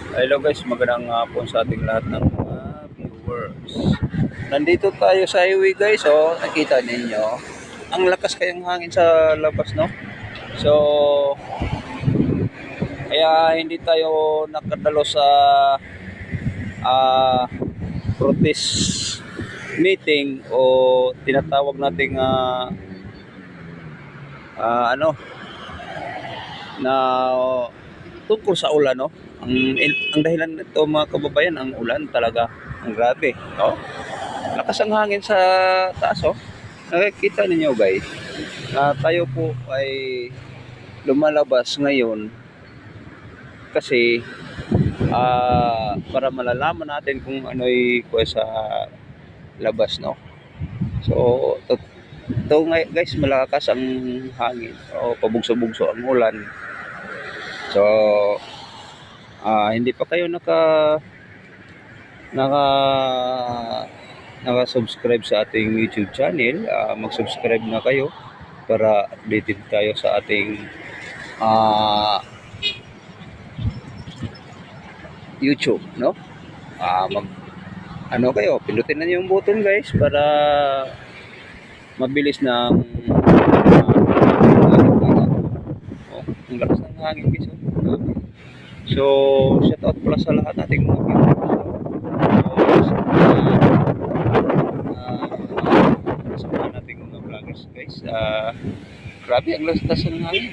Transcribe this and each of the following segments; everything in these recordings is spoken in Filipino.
Hello guys, magandang hapon sa ating lahat ng mga viewers. Nandito tayo sa highway guys, oh, nakita ninyo. Ang lakas kayang hangin sa labas, no? So, kaya hindi tayo nakadalo sa ah, protest meeting o tinatawag nating ano na tungkol sa ulan, no? Ang dahilan nito mga kababayan, ang ulan talaga, ang grabe, no? Lakas ang hangin sa taas, oh. Nakikita ninyo guys, na tayo po ay lumalabas ngayon kasi para malalaman natin kung ano'y kuha sa labas, no? So, to guys, malakas ang hangin. O, pabugso-bugso ang ulan. So, hindi pa kayo naka naka-subscribe sa ating YouTube channel, mag-subscribe na kayo para updated tayo sa ating YouTube, no? Ano kayo, pindutin na niyo yung button guys para mabilis ng oh, ang lakas ng hangin guys. Oh. So, shout out pala sa lahat nating mga viewers. So, sa mga nating mga vloggers guys, grabe ang lakas ng hangin.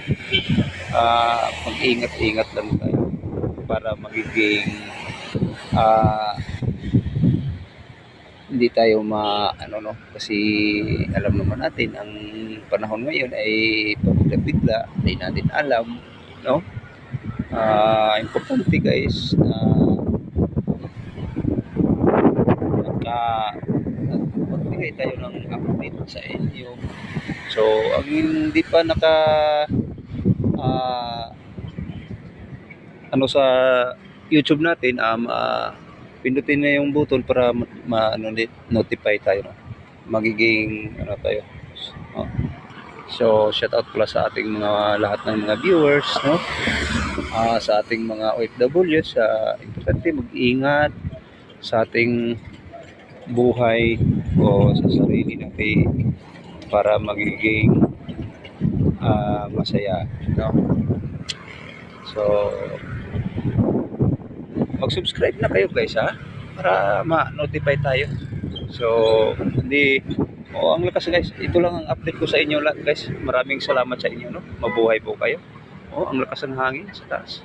Mag-ingat-ingat lang tayo para magiging hindi tayo ano, no, kasi alam naman natin ang panahon ngayon ay pabigla-bigla, hindi natin alam, no? Importante guys na magbigay tayo ng update sa inyo. So, ang hindi pa ano sa YouTube natin, pindutin na yung button para notify tayo, no? Magiging ano tayo, no? So shout out pala sa ating mga lahat ng mga viewers, no? Sa ating mga OFW, importante mag-ingat sa ating buhay o sa sarili natin para magiging masaya, no? So mag-subscribe na kayo guys, ha, para ma-notify tayo. So hindi ang lakas guys, ito lang ang update ko sa inyo lahat guys. Maraming salamat sa inyo, no? Mabuhay po kayo. Ang lakas ng hangin sa taas.